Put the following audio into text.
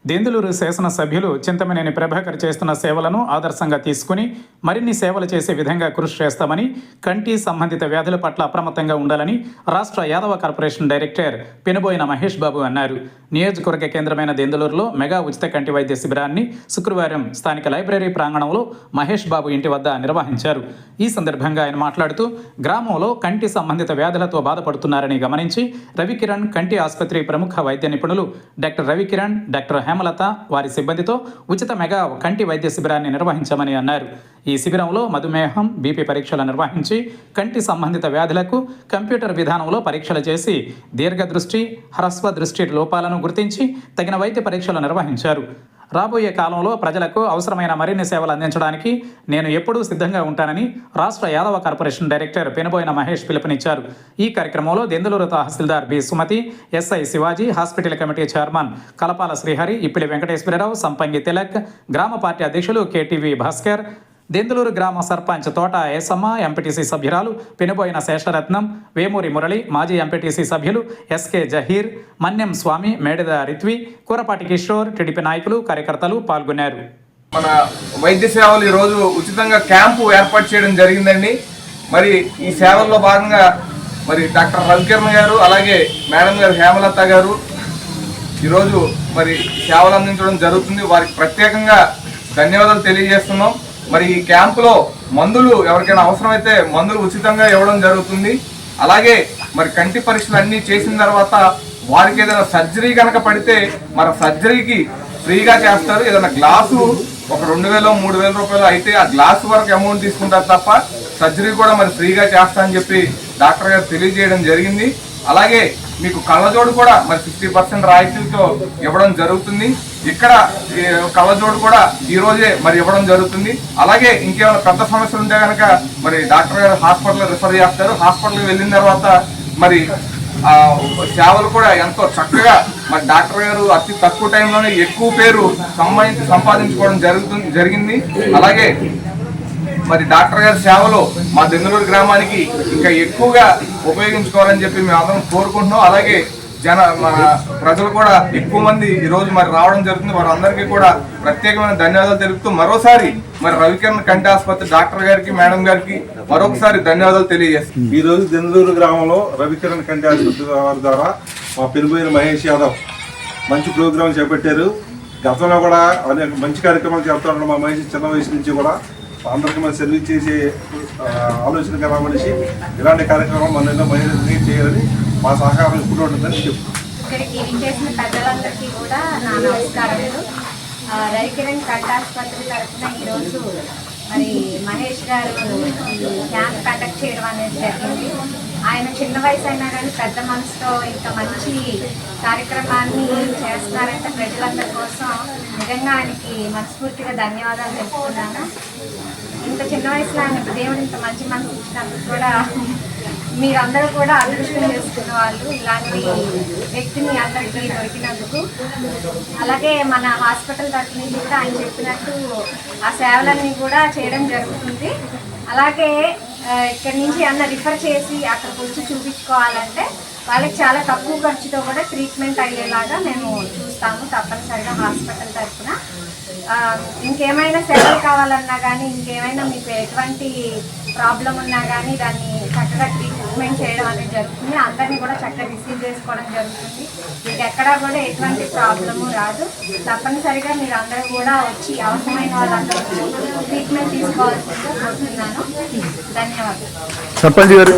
దెందులూరు శాసనసభ్యులు చింతమనేని ప్రభాకర్ చేస్తున్న సేవలను ఆదర్శంగా తీసుకుని మరిన్ని సేవలు చేసే విధంగా కృషి చేస్తామని, కంటి సంబంధిత వ్యాధుల పట్ల అప్రమత్తంగా ఉండాలని రాష్ట్ర యాదవ కార్పొరేషన్ డైరెక్టర్ పెనుబోయిన మహేష్ బాబు అన్నారు. నియోజకవర్గ కేంద్రమైన దెందులూరులో మెగా ఉచిత కంటి వైద్య శిబిరాన్ని శుక్రవారం స్థానిక లైబ్రరీ ప్రాంగణంలో మహేష్ బాబు ఇంటి వద్ద నిర్వహించారు. ఈ సందర్భంగా ఆయన మాట్లాడుతూ గ్రామంలో కంటి సంబంధిత వ్యాధులతో బాధపడుతున్నారని గమనించి రవికిరణ్ కంటి ఆసుపత్రి ప్రముఖ వైద్య నిపుణులు డాక్టర్ రవికిరణ్, డాక్టర్ హేమలత వారి సిబ్బందితో ఉచిత మెగా కంటి వైద్య శిబిరాన్ని నిర్వహించామని అన్నారు. ఈ శిబిరంలో మధుమేహం, బీపీ పరీక్షలు నిర్వహించి కంటి సంబంధిత వ్యాధులకు కంప్యూటర్ విధానంలో పరీక్షలు చేసి దీర్ఘదృష్టి, హ్రస్వ దృష్టి లోపాలను గుర్తించి తగిన వైద్య పరీక్షలు నిర్వహించారు. రాబోయే కాలంలో ప్రజలకు అవసరమైన మరిన్ని సేవలు అందించడానికి నేను ఎప్పుడూ సిద్ధంగా ఉంటానని రాష్ట్ర యాదవ కార్పొరేషన్ డైరెక్టర్ పెనుబోయిన మహేష్ పిలుపునిచ్చారు. ఈ కార్యక్రమంలో Denduluru tahsildar B Sumathi, SI Shivaji, hospital committee chairman Kalapala Srihari, Ippili Venkateswararao, Sampangi Tilak, గ్రామ పార్టీ అధ్యక్షులు కేటీవీ భాస్కర్, దెందులూరు గ్రామ సర్పంచ్ తోట ఏసమ్మ, ఎంపీటీసీ సభ్యురాలు పెనుబోయిన శేషరత్నం, వేమూరి మురళి, మాజీ ఎంపీటీసీ సభ్యులు ఎస్కే జహీర్, మన్యం స్వామి, మేడిద రిత్వి, కూరపాటి కిషోర్, టీడీపీ నాయకులు, కార్యకర్తలు పాల్గొన్నారు. మన వైద్య సేవలు ఈరోజు ఉచితంగా క్యాంపు ఏర్పాటు చేయడం జరిగిందండి. మరి ఈ సేవల్లో భాగంగా మరి డాక్టర్ రవికిరణ్ గారు, అలాగే మేడం గారు హేమలత గారు ఈరోజు మరి సేవలు అందించడం జరుగుతుంది. వారికి ప్రత్యేకంగా ధన్యవాదాలు తెలియజేస్తున్నాం. మరి ఈ క్యాంపులో మందులు ఎవరికైనా అవసరమైతే మందులు ఉచితంగా ఇవ్వడం జరుగుతుంది. అలాగే మరి కంటి పరీక్షలు అన్నీ చేసిన తర్వాత వారికి ఏదైనా సర్జరీ కనుక పడితే మరి సర్జరీకి ఫ్రీగా చేస్తారు. ఏదైనా గ్లాసు ఒక 2,000 3,000 రూపాయలు అయితే ఆ గ్లాసు వరకు అమౌంట్ తీసుకుంటారు తప్ప సర్జరీ కూడా మరి ఫ్రీగా చేస్తారని చెప్పి డాక్టర్ గారు తెలియజేయడం జరిగింది. అలాగే మీకు కళ్ళజోడు కూడా మరి 50% రాయితీలతో ఇవ్వడం జరుగుతుంది. ఇక్కడ కళ్ళజోడు కూడా ఈ రోజే మరి ఇవ్వడం జరుగుతుంది. అలాగే ఇంకేమైనా పెద్ద సమస్యలు ఉంటే కనుక మరి డాక్టర్ గారు హాస్పిటల్ రిఫర్ చేస్తారు. హాస్పిటల్కి వెళ్ళిన తర్వాత మరి సేవలు కూడా ఎంతో చక్కగా మరి డాక్టర్ గారు అతి తక్కువ టైంలోనే ఎక్కువ పేరు సంపాదించుకోవడం జరిగింది. అలాగే మరి డాక్టర్ గారి సేవలు మా దెందులూరు గ్రామానికి ఇంకా ఎక్కువగా ఉపయోగించుకోవాలని చెప్పి మేము అందరం కోరుకుంటున్నాం. అలాగే మన ప్రజలు కూడా ఎక్కువ మంది ఈరోజు మరి రావడం జరుగుతుంది. వారందరికీ కూడా ప్రత్యేకమైన ధన్యవాదాలు తెలుపుతూ మరోసారి మరి రవికిరణ్ కంటి ఆసుపత్రి డాక్టర్ గారికి, మేడం గారికి మరొకసారి ధన్యవాదాలు తెలియజేస్తాం. ఈ రోజు దెందులూరు గ్రామంలో రవికిరణ్ కంటి ఆసుపత్రి వారి ద్వారా మా పెనుబోయిన మహేష్ యాదవ్ మంచి ప్రోగ్రాం చేపట్టారు. గతంలో కూడా అనేక మంచి కార్యక్రమాలు చేస్తూ ఉన్నాం. మా మహేష్ చిన్న వయసు నుంచి కూడా అందరికీ మనం సర్వీస్ చేసే ఆలోచన కల మనిషి. ఇలాంటి కార్యక్రమం మన ఎన్నో మహిళలకి చేయాలని మా సహకారం ఎప్పుడు ఉంటుందని చెప్తున్నాం. ఇక్కడికి విచ్చేసిన పెద్దలందరికీ కూడా నా నమస్కారాలు. రవికిరణ్ కంటి ఆసుపత్రి తరఫున ఈరోజు మరి మహేష్ గారు క్యాంప్ కండక్ట్ చేయడం అనేది జరిగింది. ఆయన చిన్న వయసు అయినా కానీ పెద్ద మనసుతో ఇంత మంచి కార్యక్రమాన్ని చేస్తున్నారంటే ప్రజలందరి కోసం నిజంగా ఆయనకి మనస్ఫూర్తిగా ధన్యవాదాలు తెలుపుతున్నాను. ఇంత చిన్న వయసులో ఆయన దేవుడు ఇంత మంచి మనసు ఇచ్చినందుకు కూడా మీరందరూ కూడా అదృష్టం చేసుకున్న వాళ్ళు, ఇలాంటి వ్యక్తిని అందరికీ దొరికినందుకు. అలాగే మన హాస్పిటల్ తరఫు నుంచి కూడా ఆయన చెప్పినట్టు ఆ సేవలన్నీ కూడా చేయడం జరుగుతుంది. అలాగే ఇక్కడి నుంచి అన్న రిఫర్ చేసి అక్కడికి వచ్చి చూపించుకోవాలంటే వాళ్ళకి చాలా తక్కువ ఖర్చుతో కూడా ట్రీట్మెంట్ అయ్యేలాగా మేము చూస్తాము తప్పనిసరిగా హాస్పిటల్ తరఫున. ఇంకేమైనా సేవలు కావాలన్నా కానీ, ఇంకేమైనా మీకు ఎటువంటి ప్రాబ్లం ఉన్నా కానీ దాన్ని చక్కగా ట్రీట్మెంట్ చేయడం అనేది జరుగుతుంది. అందరినీ కూడా చక్కగా రిసీవ్ చేసుకోవడం జరుగుతుంది. మీకు ఎక్కడా కూడా ఎటువంటి ప్రాబ్లము రాదు. తప్పనిసరిగా మీరు అందరూ కూడా వచ్చి అవసరమైన వాళ్ళందరూ ట్రీట్మెంట్ తీసుకోవాల్సిందిగా కోరుతున్నాను. ధన్యవాదాలు. సర్పంచ్ గారు